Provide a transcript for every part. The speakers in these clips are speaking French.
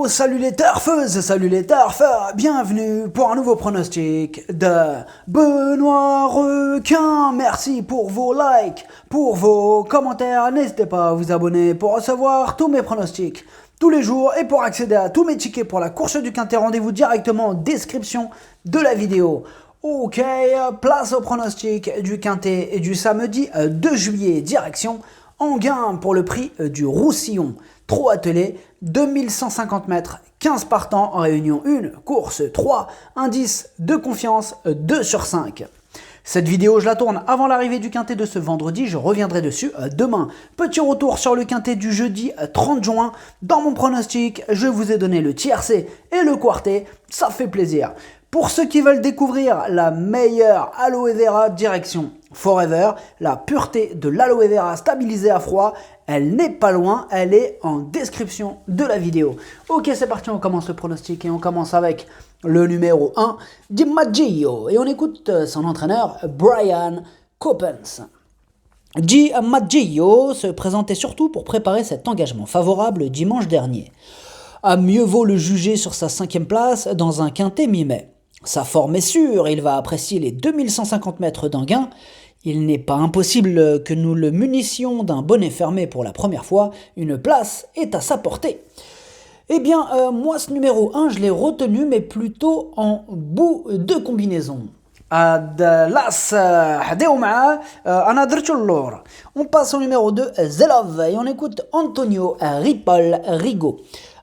salut les turfeuses, salut les turfeurs, bienvenue pour un nouveau pronostic de Benoît Requin. Merci pour vos likes, pour vos commentaires, n'hésitez pas à vous abonner pour recevoir tous mes pronostics tous les jours et pour accéder à tous mes tickets pour la course du Quintet. Rendez-vous directement en description de la vidéo. Ok, place au pronostic du Quintet et du samedi 2 juillet, direction Enghien pour le prix du Roussillon. Trot attelé, 2150 mètres, 15 partants en réunion 1, course 3, indice de confiance 2 sur 5. Cette vidéo, je la tourne avant l'arrivée du Quintet de ce vendredi, je reviendrai dessus demain. Petit retour sur le Quintet du jeudi 30 juin. Dans mon pronostic, je vous ai donné le tiercé et le quartet, ça fait plaisir. Pour ceux qui veulent découvrir la meilleure aloe vera, direction Forever, la pureté de l'aloe vera stabilisée à froid, elle n'est pas loin, elle est en description de la vidéo. Ok, c'est parti, on commence le pronostic et on commence avec le numéro 1, DiMaggio, et on écoute son entraîneur Brian Coppens. DiMaggio se présentait surtout pour préparer cet engagement favorable dimanche dernier. À mieux vaut le juger sur sa 5e place dans un Quintet mi-mai. Sa forme est sûre, il va apprécier les 2150 mètres d'Enghien. Il n'est pas impossible que nous le munissions d'un bonnet fermé pour la première fois, une place est à sa portée. Eh bien, moi ce numéro 1, je l'ai retenu, mais plutôt en bout de combinaison. On passe au numéro 2, Zelov, et on écoute Antonio Ripoll Rigo.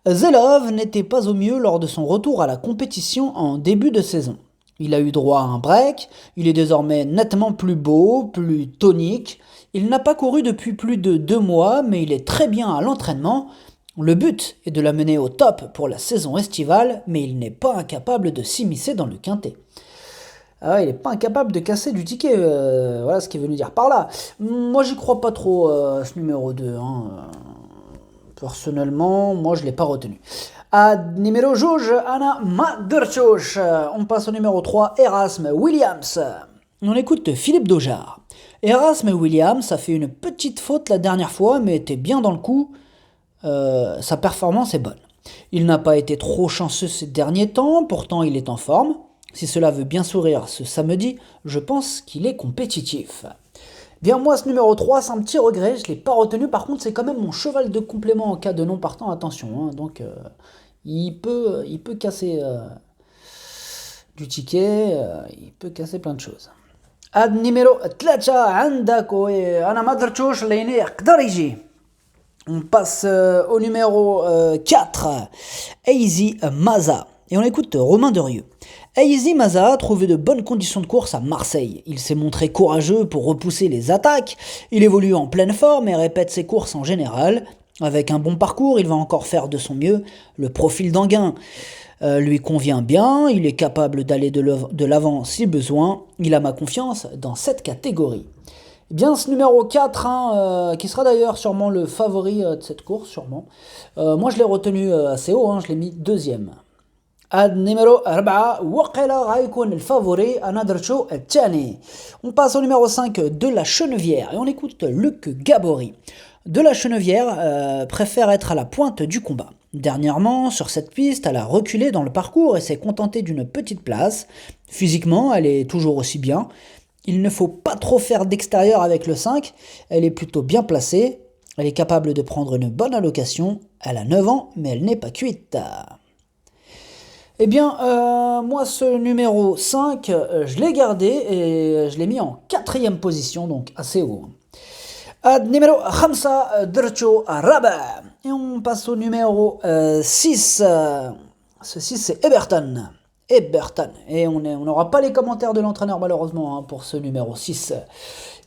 Zelov n'était pas au mieux lors de son retour à la compétition en début de saison. Il a eu droit à un break, il est désormais nettement plus beau, plus tonique. Il n'a pas couru depuis plus de 2 mois, mais il est très bien à l'entraînement. Le but est de l'amener au top pour la saison estivale, mais il n'est pas incapable de s'immiscer dans le Quintet. Ah, il n'est pas incapable de casser du ticket, voilà ce qu'il veut nous dire par là. Moi, j'y crois pas trop, ce numéro 2. Personnellement, moi, je ne l'ai pas retenu. Numéro juge, Anna Maderchoch. On passe au numéro 3, Erasme Williams. On écoute Philippe Daujar. Erasme Williams a fait une petite faute la dernière fois, mais était bien dans le coup. Sa performance est bonne. Il n'a pas été trop chanceux ces derniers temps, pourtant il est en forme. Si cela veut bien sourire ce samedi, je pense qu'il est compétitif. Bien, moi, ce numéro 3, c'est un petit regret, je ne l'ai pas retenu. Par contre, c'est quand même mon cheval de complément en cas de non partant, attention. Donc, il peut casser du ticket, il peut casser plein de choses. Numéro 3, Anna Maderchoch, on passe au numéro 4, Easy Maza. Et on écoute Romain Derieux. Easy Maza a trouvé de bonnes conditions de course à Marseille. Il s'est montré courageux pour repousser les attaques. Il évolue en pleine forme et répète ses courses en général. Avec un bon parcours, il va encore faire de son mieux. Le profil d'Enghien lui convient bien. Il est capable d'aller de l'avant si besoin. Il a ma confiance dans cette catégorie. Eh bien, ce numéro 4, qui sera d'ailleurs sûrement le favori de cette course, sûrement. Moi, je l'ai retenu assez haut, je l'ai mis 2e. Numéro 4, وقيلا غيكون الفافوري أنا درتو الثاني. On passe au numéro 5, De la Chenevière, et on écoute Luc Gabory. De la Chenevière préfère être à la pointe du combat. Dernièrement, sur cette piste, elle a reculé dans le parcours et s'est contentée d'une petite place. Physiquement, elle est toujours aussi bien. Il ne faut pas trop faire d'extérieur avec le 5, elle est plutôt bien placée. Elle est capable de prendre une bonne allocation. Elle a 9 ans, mais elle n'est pas cuite. Eh bien, moi, ce numéro 5, je l'ai gardé et je l'ai mis en 4e position, donc assez haut. Numéro 5, Dercho Rabat. Et on passe au numéro 6. Ce 6, c'est Eberton. Et on n'aura pas les commentaires de l'entraîneur, malheureusement, pour ce numéro 6.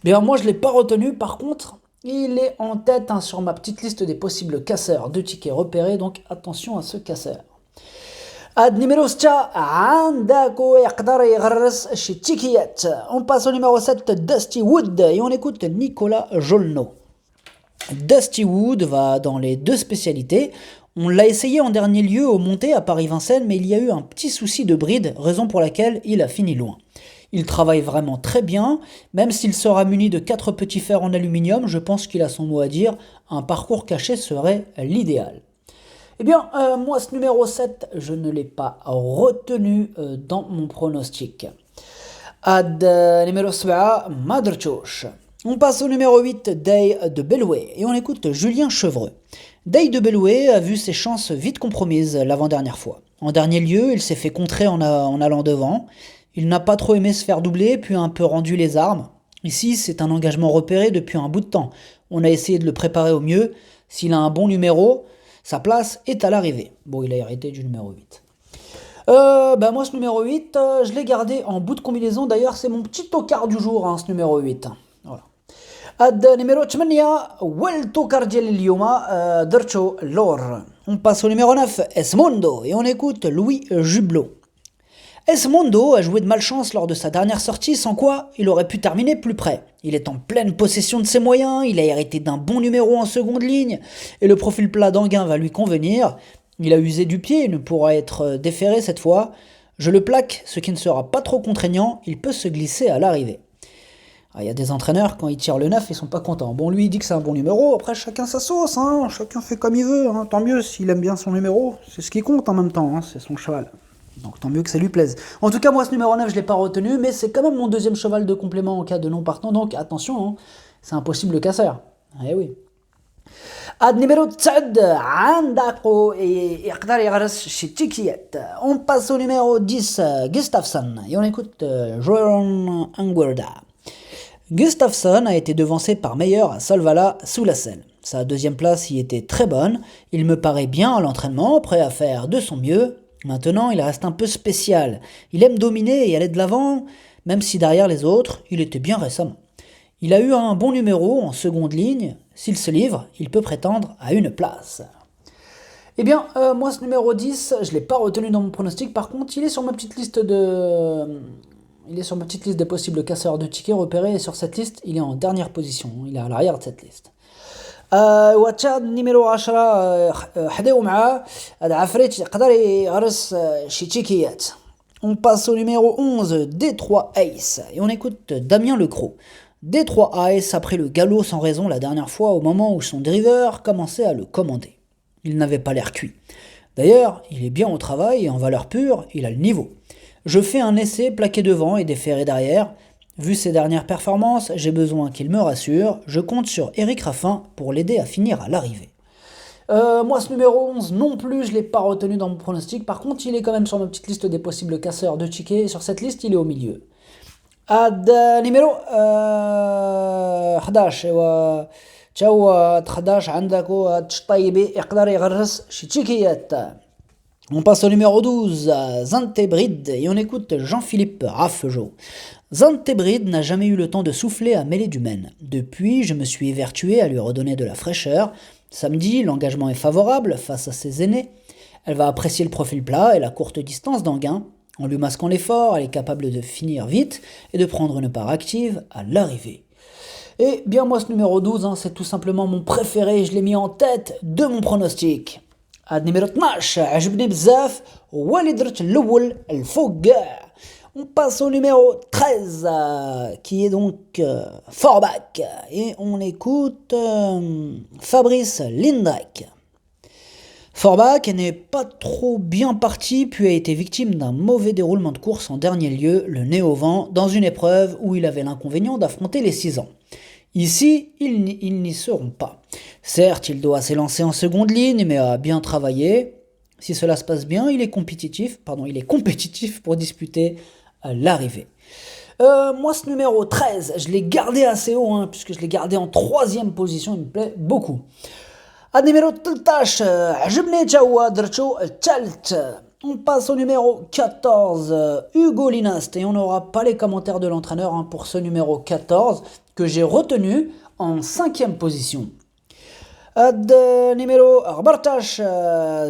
Bien, moi, je ne l'ai pas retenu. Par contre, il est en tête sur ma petite liste des possibles casseurs de tickets repérés, donc attention à ce casseur. Numéro 7, on passe au numéro 7, Dusty Wood, et on écoute Nicolas Jolneau. Dusty Wood va dans les 2 spécialités. On l'a essayé en dernier lieu au Monté à Paris-Vincennes, mais il y a eu un petit souci de bride, raison pour laquelle il a fini loin. Il travaille vraiment très bien, même s'il sera muni de 4 petits fers en aluminium, je pense qu'il a son mot à dire, un parcours caché serait l'idéal. Eh bien, moi, ce numéro 7, je ne l'ai pas retenu dans mon pronostic. Ad numéro 7, Madrchouch. On passe au numéro 8, Day de Belloué, et on écoute Julien Chevreux. Day de Belloué a vu ses chances vite compromises l'avant-dernière fois. En dernier lieu, il s'est fait contrer en allant devant. Il n'a pas trop aimé se faire doubler, puis a un peu rendu les armes. Ici, c'est un engagement repéré depuis un bout de temps. On a essayé de le préparer au mieux. S'il a un bon numéro, sa place est à l'arrivée. Bon, il a hérité du numéro 8. Moi, ce numéro 8, je l'ai gardé en bout de combinaison. D'ailleurs, c'est mon petit tocard du jour, hein, ce numéro 8. Voilà. Ad numéro 8, والتوكر ديال اليوم درتو لور. On passe au numéro 9, Esmondo, et on écoute Louis Jublot. Esmondo a joué de malchance lors de sa dernière sortie, sans quoi il aurait pu terminer plus près. Il est en pleine possession de ses moyens, il a hérité d'un bon numéro en seconde ligne, et le profil plat d'Anguin va lui convenir. Il a usé du pied et ne pourra être déféré cette fois. Je le plaque, ce qui ne sera pas trop contraignant, il peut se glisser à l'arrivée. Il y a des entraîneurs, quand ils tirent le 9, ils sont pas contents. Bon, lui, il dit que c'est un bon numéro, après chacun sa sauce, hein. Chacun fait comme il veut, hein. Tant mieux s'il aime bien son numéro, c'est ce qui compte en même temps, hein. C'est son cheval. Donc tant mieux que ça lui plaise. En tout cas, moi, ce numéro 9, je l'ai pas retenu, mais c'est quand même mon deuxième cheval de complément en cas de non partant, donc attention, hein. C'est un possible casseur. Eh oui. Ad numéro 9, عندكو يقدر يغرس شي تيكيات. On passe au numéro 10, Gustafsson, et on écoute Joran Anguerda. Gustafsson a été devancé par Meyer à Solvala sous la selle. Sa deuxième place y était très bonne, il me paraît bien à l'entraînement, prêt à faire de son mieux. Maintenant, il reste un peu spécial. Il aime dominer et aller de l'avant, même si derrière les autres, il était bien récemment. Il a eu un bon numéro en seconde ligne. S'il se livre, il peut prétendre à une place. Eh bien, moi, ce numéro 10, je ne l'ai pas retenu dans mon pronostic. Par contre, il est sur ma petite liste des possibles casseurs de tickets repérés. Et sur cette liste, il est en dernière position. Il est à l'arrière de cette liste. وتشاد نيميرو 10 حداو معاه هذا عفريت يقدر يغرس شي تيكيات. On passe au numéro 11, D3 Ace, et on écoute Damien Lecroc. D3 Ace a pris le galop sans raison la dernière fois au moment où son driver commençait à le commander. Il n'avait pas l'air cuit. D'ailleurs, il est bien au travail et en valeur pure, il a le niveau. Je fais un essai plaqué devant et déféré derrière. Vu ses dernières performances, j'ai besoin qu'il me rassure. Je compte sur Eric Raffin pour l'aider à finir à l'arrivée. Moi, ce numéro 11 non plus, je ne l'ai pas retenu dans mon pronostic. Par contre, il est quand même sur ma petite liste des possibles casseurs de tickets. Sur cette liste, il est au milieu. Ad numéro 11 تشاو 11 عندكو الطيبي يقدر يغرس شي تيكيات. On passe au numéro 12, Zantebrid, et on écoute Jean-Philippe Raffegeau. Zantebrid n'a jamais eu le temps de souffler à mêler du Maine. Depuis, je me suis évertué à lui redonner de la fraîcheur. Samedi, l'engagement est favorable face à ses aînés. Elle va apprécier le profil plat et la courte distance d'Anguin. En lui masquant l'effort, elle est capable de finir vite et de prendre une part active à l'arrivée. Et bien moi, ce numéro 12, c'est tout simplement mon préféré, je l'ai mis en tête de mon pronostic. عاد numéro 12 عجبني بزاف هو اللي درت الاول الفوق كاع. On passe au numéro 13 qui est donc Forbach, et on écoute Fabrice Lindrek. Forbach n'est pas trop bien parti puis a été victime d'un mauvais déroulement de course en dernier lieu, le nez au vent, dans une épreuve où il avait l'inconvénient d'affronter les 6 ans. Ici, ils n'y seront pas. Certes, il doit s'élancer en seconde ligne, mais a bien travaillé. Si cela se passe bien, il est compétitif pour disputer l'arrivée. Moi, ce numéro 13, je l'ai gardé assez haut, puisque je l'ai gardé en 3e position, il me plaît beaucoup. À numéro 13, عجبني تا هو درتو الثالث. On passe au numéro 14, Hugo Linast, et on n'aura pas les commentaires de l'entraîneur pour ce numéro 14 que j'ai retenu en 5e position. Numéro 14,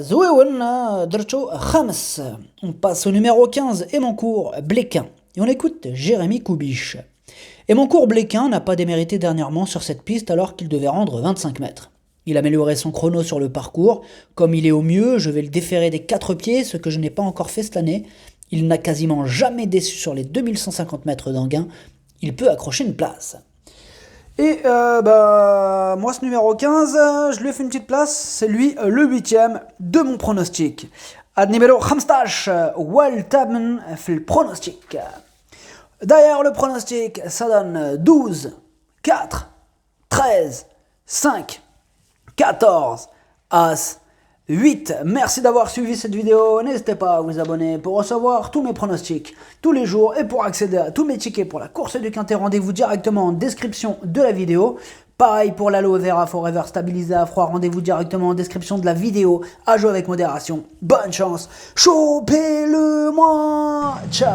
Zouewen, درتو خامس. On passe au numéro 15, Emancourt Bléquin, et on écoute Jérémy Koubiche. Emancourt Bléquin n'a pas démérité dernièrement sur cette piste alors qu'il devait rendre 25 mètres. Il a amélioré son chrono sur le parcours. Comme il est au mieux, je vais le déférer des 4 pieds, ce que je n'ai pas encore fait cette année. Il n'a quasiment jamais déçu sur les 2150 mètres d'Anguin. Il peut accrocher une place. Et moi, ce numéro 15, je lui ai fait une petite place. C'est lui le huitième de mon pronostic. Ad numéro 15, والثامن في البرونوستيك. Derrière le pronostic, ça donne 12, 4, 13, 5, 14, As, 8. Merci d'avoir suivi cette vidéo. N'hésitez pas à vous abonner pour recevoir tous mes pronostics tous les jours et pour accéder à tous mes tickets pour la course du quintet. Rendez-vous directement en description de la vidéo. Pareil pour l'aloe vera forever stabilisé à froid. Rendez-vous directement en description de la vidéo. À jouer avec modération. Bonne chance. Chopez-le moi. Ciao.